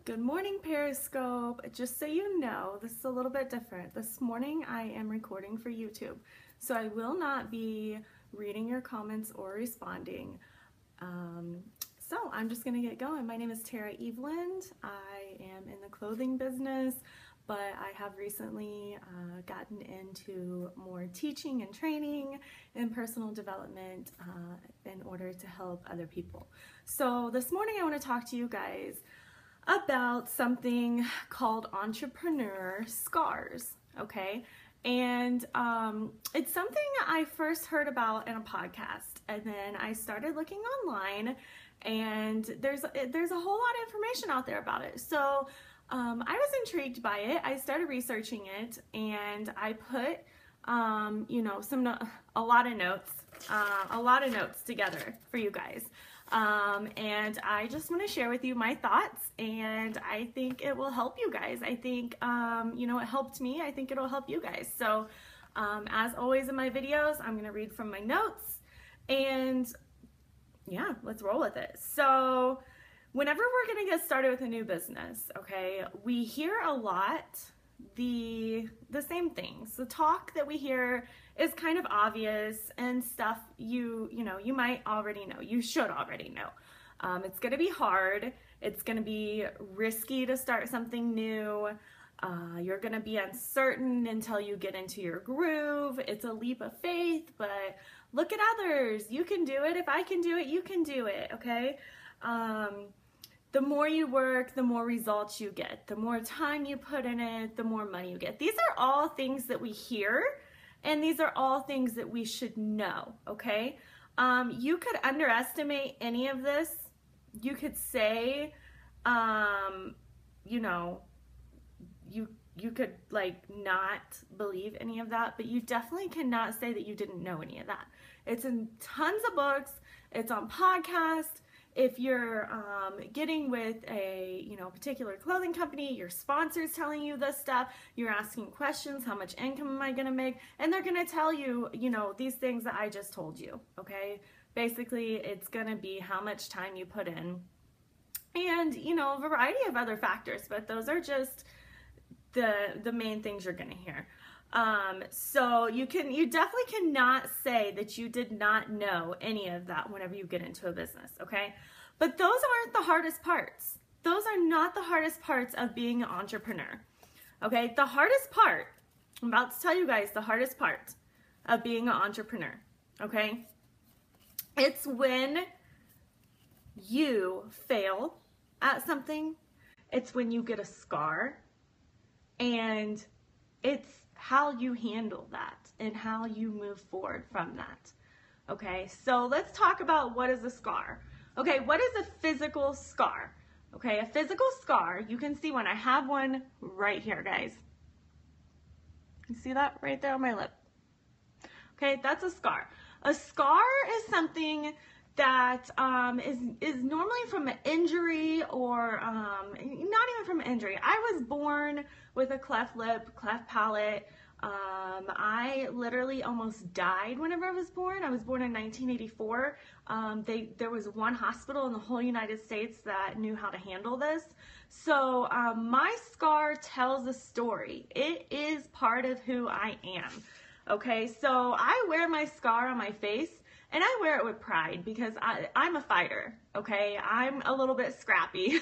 Good morning, Periscope. Just so you know, this is a little bit different. This morning I am recording for YouTube, so I will not be reading your comments or responding. So I'm just gonna get going. My name is Tara Eveland. I am in the clothing business, but I have recently gotten into more teaching and training and personal development in order to help other people. So this morning I want to talk to you guys about something called entrepreneur scars, okay? And it's something I first heard about in a podcast, and then I started looking online, and there's a whole lot of information out there about it. So I was intrigued by it. I started researching it, and I put a lot of notes together for you guys. And I just want to share with you my thoughts, and I think it will help you guys. I think, it helped me. I think it'll help you guys. So, as always in my videos, I'm going to read from my notes, and yeah, let's roll with it. So, whenever we're going to get started with a new business, okay, we hear a lot the same things. The talk that we hear is kind of obvious and stuff you might already know. You should already know. It's going to be hard. It's going to be risky to start something new. You're going to be uncertain until you get into your groove. It's a leap of faith, but look at others. You can do it. If I can do it, you can do it, okay? The more you work, the more results you get. The more time you put in it, the more money you get. These are all things that we hear, and these are all things that we should know, okay? You could underestimate any of this. You could say, you could not believe any of that, but you definitely cannot say that you didn't know any of that. It's in tons of books. It's on podcasts. If you're getting with a particular clothing company, your sponsor's telling you this stuff, you're asking questions, how much income am I going to make? And they're going to tell you, these things that I just told you, okay? Basically, it's going to be how much time you put in and, a variety of other factors, but those are just the main things you're going to hear. So you definitely cannot say that you did not know any of that whenever you get into a business, okay? But those aren't the hardest parts. Those are not the hardest parts of being an entrepreneur, okay? The hardest part, I'm about to tell you guys the hardest part of being an entrepreneur, okay? It's when you fail at something. It's when you get a scar, and it's how you handle that and how you move forward from that. Okay, so let's talk about what is a scar. Okay, what is a physical scar? Okay, a physical scar, you can see one. I have one right here, guys. You see that right there on my lip? Okay, that's a scar. A scar is something that is normally from an injury, or not even from an injury. I was born with a cleft lip, cleft palate. I literally almost died whenever I was born. I was born in 1984. There was one hospital in the whole United States that knew how to handle this. So my scar tells a story. It is part of who I am. Okay, so I wear my scar on my face, and I wear it with pride because I'm a fighter, okay? I'm a little bit scrappy.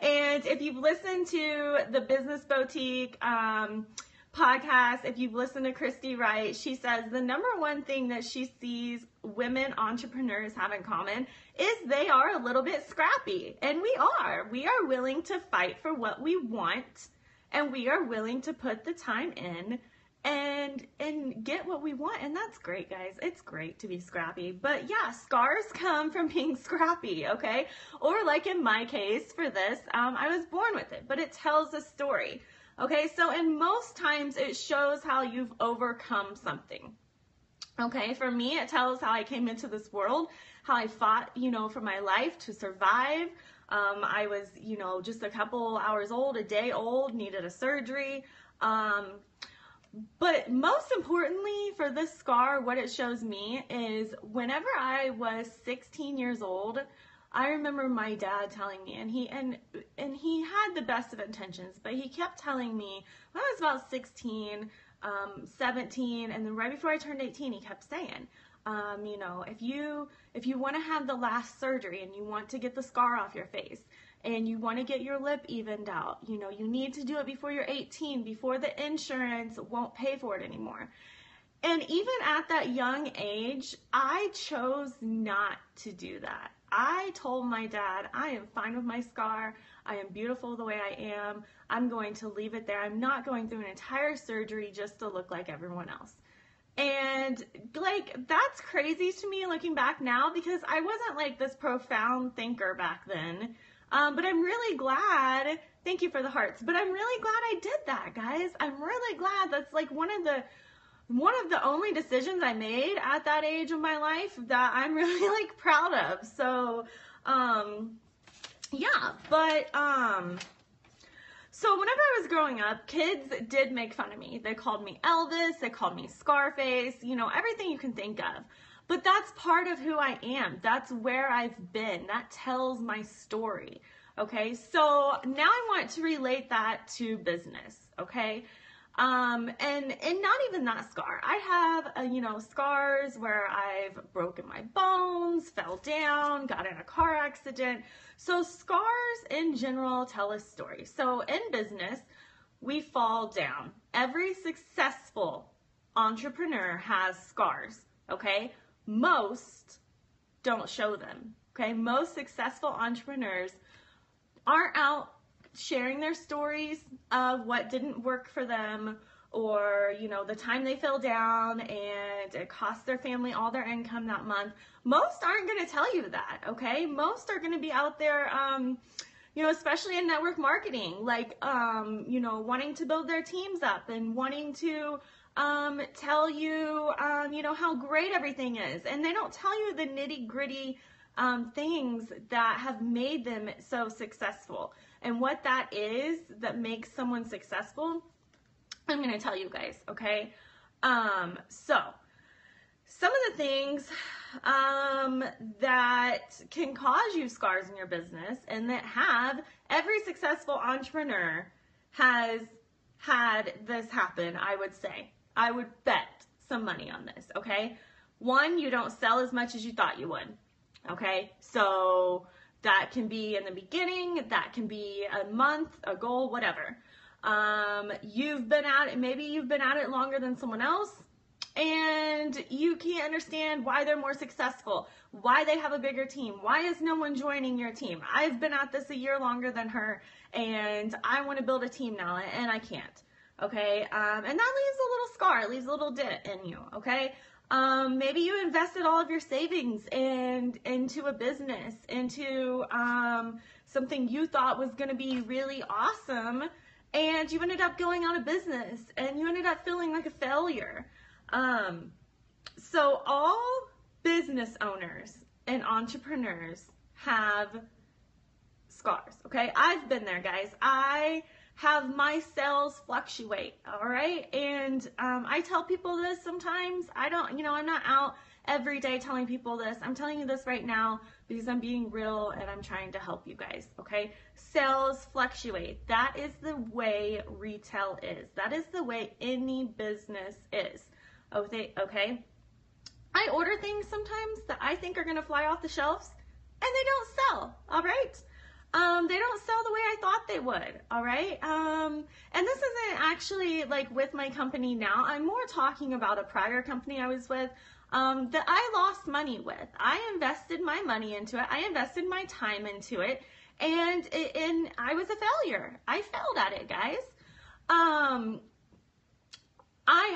And if you've listened to the Business Boutique podcast, if you've listened to Christy Wright, she says the number one thing that she sees women entrepreneurs have in common is they are a little bit scrappy. And we are. We are willing to fight for what we want, and we are willing to put the time in and get what we want. And that's great, guys. It's great to be scrappy. But yeah, scars come from being scrappy, okay? Or like in my case for this, I was born with it, but it tells a story. Okay, so in most times it shows how you've overcome something. Okay, for me it tells how I came into this world, how I fought, for my life to survive. I was, just a couple hours old, a day old, needed a surgery. But most importantly for this scar, what it shows me is whenever I was 16 years old, I remember my dad telling me, and and he had the best of intentions, but he kept telling me when I was about 16, 17, and then right before I turned 18, he kept saying, you know, if you want to have the last surgery and you want to get the scar off your face and you want to get your lip evened out, you know, you need to do it before you're 18, before the insurance won't pay for it anymore. And even at that young age, I chose not to do that. I told my dad, I am fine with my scar. I am beautiful the way I am. I'm going to leave it there. I'm not going through an entire surgery just to look like everyone else. And like, that's crazy to me looking back now, because I wasn't like this profound thinker back then. But I'm really glad, thank you for the hearts, but I'm really glad I did that, guys. I'm really glad. That's like one of the only decisions I made at that age of my life that I'm really like proud of. So, yeah, but, so whenever I was growing up, kids did make fun of me. They called me Elvis, they called me Scarface, you know, everything you can think of. But that's part of who I am. That's where I've been. That tells my story, okay? So now I want to relate that to business, okay? And not even that scar. I have, you know, scars where I've broken my bones, fell down, got in a car accident. So scars in general tell a story. So in business, we fall down. Every successful entrepreneur has scars, okay? Most don't show them, okay? Most successful entrepreneurs aren't out sharing their stories of what didn't work for them, or, you know, the time they fell down and it cost their family all their income that month. Most aren't going to tell you that, okay? Most are going to be out there, you know, especially in network marketing, like, you know, wanting to build their teams up and wanting to tell you, you know, how great everything is. And they don't tell you the nitty gritty things that have made them so successful. And what that is that makes someone successful, I'm going to tell you guys, okay? So, some of the things that can cause you scars in your business, and that have, every successful entrepreneur has had this happen, I would say. I would bet some money on this, okay? One, you don't sell as much as you thought you would, okay? So that can be in the beginning, that can be a month, a goal, whatever. You've been at it, maybe you've been at it longer than someone else, and you can't understand why they're more successful, why they have a bigger team, why is no one joining your team? I've been at this a year longer than her, and I want to build a team now, and I can't, okay? And that leaves a little scar, it leaves a little dent in you, okay? Maybe you invested all of your savings into a business, into something you thought was going to be really awesome, and you ended up going out of business, and you ended up feeling like a failure. So all business owners and entrepreneurs have scars, okay? I've been there, guys. I have my sales fluctuate, all right? And I tell people this sometimes. I don't, you know, I'm not out every day telling people this. I'm telling you this right now because I'm being real and I'm trying to help you guys, okay? Sales fluctuate. That is the way retail is. That is the way any business is, okay? I order things sometimes that I think are gonna fly off the shelves and they don't sell, all right? They don't sell the way I thought they would, all right? And this isn't actually like with my company now. I'm more talking about a prior company I was with that I lost money with. I invested my money into it. I invested my time into it, and I was a failure. I failed at it, guys. I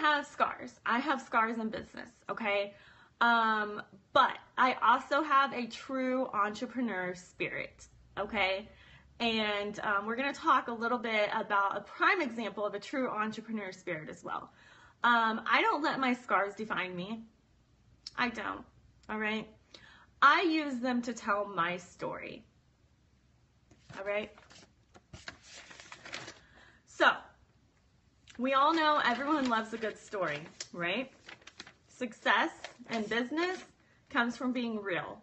have scars. I have scars in business, okay? But I also have a true entrepreneur spirit. Okay, and we're going to talk a little bit about a prime example of a true entrepreneur spirit as well. I don't let my scars define me. I don't, all right? I use them to tell my story, all right? So, we all know everyone loves a good story, right? Success in business comes from being real.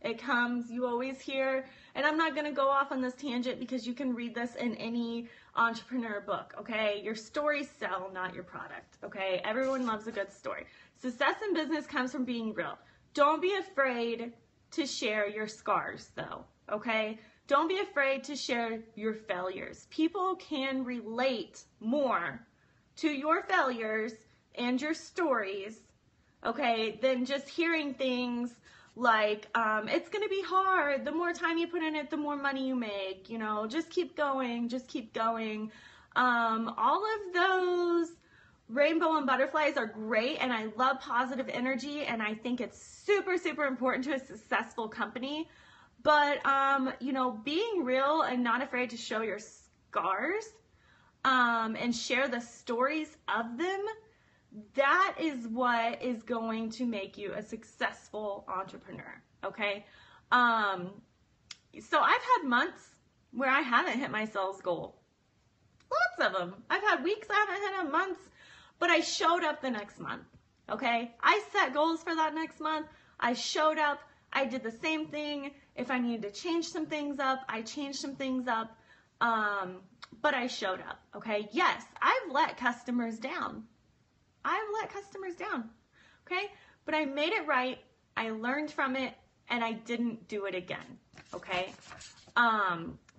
It comes, you always hear And I'm not going to go off on this tangent because you can read this in any entrepreneur book, okay? Your stories sell, not your product, okay? Everyone loves a good story. Success in business comes from being real. Don't be afraid to share your scars, though, okay? Don't be afraid to share your failures. People can relate more to your failures and your stories, okay, than just hearing things like, it's going to be hard. The more time you put in it, the more money you make, you know, just keep going, just keep going. All of those rainbow and butterflies are great, and I love positive energy, and I think it's super, super important to a successful company. But, you know, being real and not afraid to show your scars, and share the stories of them, that is what is going to make you a successful entrepreneur, okay? So I've had months where I haven't hit my sales goal. Lots of them. I've had weeks I haven't hit them, months, but I showed up the next month, okay? I set goals for that next month. I showed up. I did the same thing. If I needed to change some things up, I changed some things up, but I showed up, okay? Yes, I've let customers down. Okay? But I made it right, I learned from it, and I didn't do it again, okay?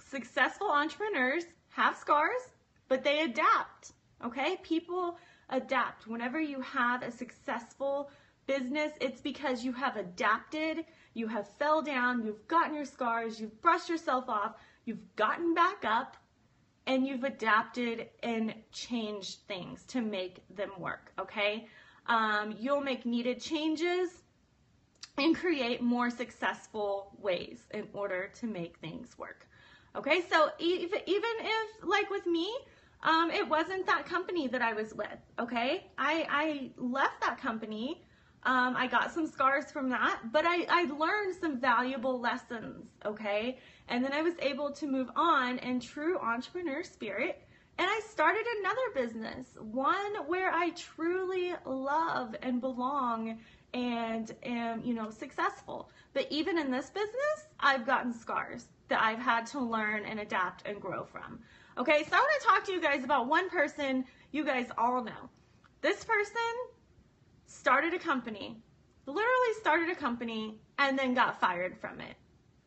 Successful entrepreneurs have scars, but they adapt, okay? People adapt. Whenever you have a successful business, it's because you have adapted, you have fell down, you've gotten your scars, you've brushed yourself off, you've gotten back up, and you've adapted and changed things to make them work, okay? You'll make needed changes and create more successful ways in order to make things work, okay? So even if, like with me, it wasn't that company that I was with, okay? I left that company. I got some scars from that, but I learned some valuable lessons, okay? And then I was able to move on in true entrepreneur spirit, and I started another business, one where I truly love and belong and am, you know, successful. But even in this business, I've gotten scars that I've had to learn and adapt and grow from. Okay, so I want to talk to you guys about one person you guys all know. This person started a company, literally started a company, and then got fired from it.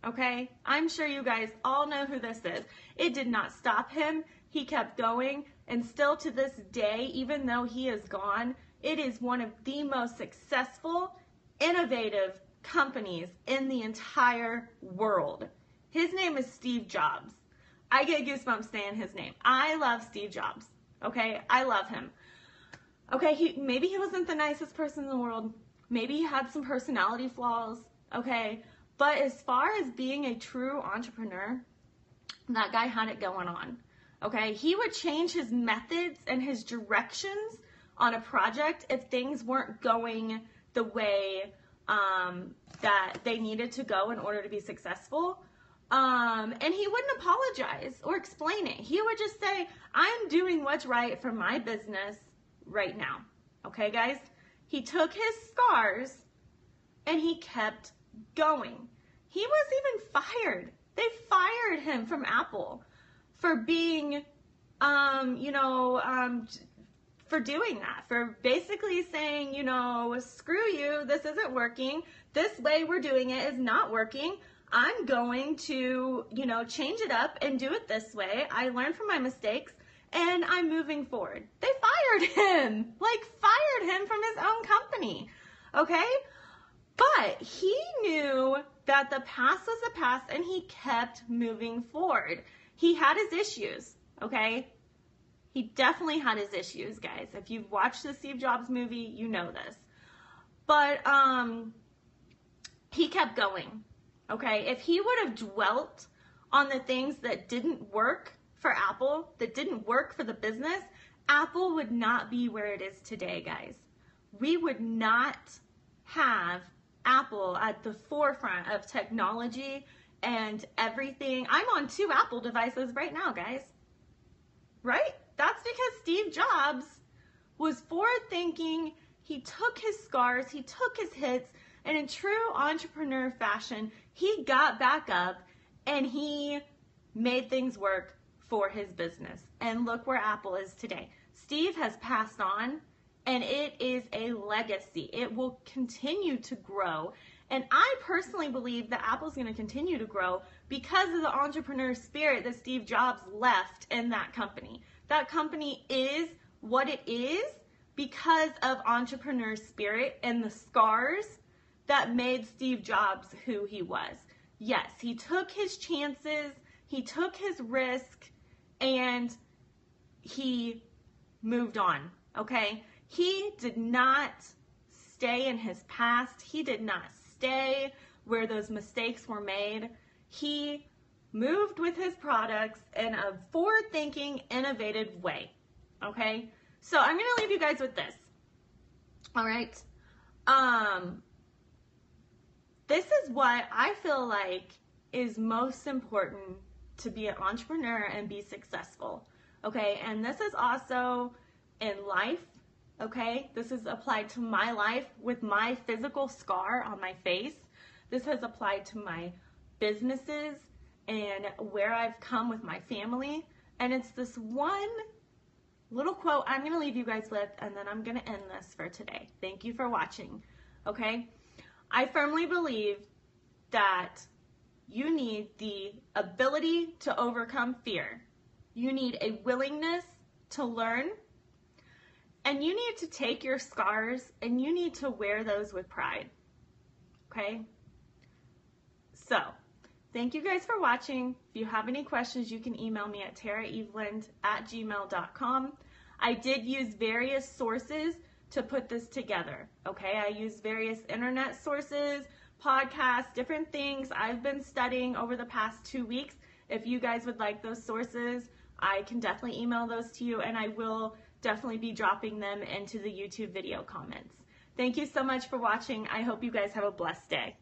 Okay? I'm sure you guys all know who this is. It did not stop him. He kept going, and still to this day, even though he is gone, it is one of the most successful, innovative companies in the entire world. His name is Steve Jobs. I get goosebumps saying his name. I love Steve Jobs. Okay? I love him. Okay, maybe he wasn't the nicest person in the world. Maybe he had some personality flaws, okay? But as far as being a true entrepreneur, that guy had it going on, okay? He would change his methods and his directions on a project if things weren't going the way that they needed to go in order to be successful. And he wouldn't apologize or explain it. He would just say, I'm doing what's right for my business right now. Okay, guys? He took his scars and he kept going. He was even fired. They fired him from Apple for being, for doing that, for basically saying, you know, screw you, this isn't working. This way we're doing it is not working. I'm going to, you know, change it up and do it this way. I learned from my mistakes, and I'm moving forward. They fired him, fired him from his own company, okay? But he knew that the past was the past, and he kept moving forward. He had his issues, okay? He definitely had his issues, guys. If you've watched the Steve Jobs movie, you know this. But he kept going, okay? If he would have dwelt on the things that didn't work for Apple, that didn't work for the business, Apple would not be where it is today, guys. We would not have Apple at the forefront of technology and everything. I'm on 2 Apple devices right now, guys. Right? That's because Steve Jobs was forward thinking. He took his scars, he took his hits, and in true entrepreneur fashion, he got back up and he made things work for his business. And look where Apple is today. Steve has passed on, and it is a legacy. It will continue to grow. And I personally believe that Apple's going to continue to grow because of the entrepreneur spirit that Steve Jobs left in that company. That company is what it is because of entrepreneur spirit and the scars that made Steve Jobs who he was. Yes, he took his chances, he took his risk, and he moved on, okay? He did not stay in his past. He did not stay where those mistakes were made. He moved with his products in a forward-thinking, innovative way, okay? So I'm going to leave you guys with this, all right? This is what I feel like is most important to be an entrepreneur and be successful, okay? And this is also in life, okay? This is applied to my life with my physical scar on my face. This has applied to my businesses and where I've come with my family. And it's this one little quote I'm going to leave you guys with, and then I'm going to end this for today. Thank you for watching, okay? I firmly believe that you need the ability to overcome fear. You need a willingness to learn. And you need to take your scars and you need to wear those with pride. Okay? So, thank you guys for watching. If you have any questions, you can email me at taraeveland@gmail.com. I did use various sources to put this together. Okay? I used various internet sources, podcasts, different things I've been studying over the past 2 weeks. If you guys would like those sources, I can definitely email those to you, and I will definitely be dropping them into the YouTube video comments. Thank you so much for watching. I hope you guys have a blessed day.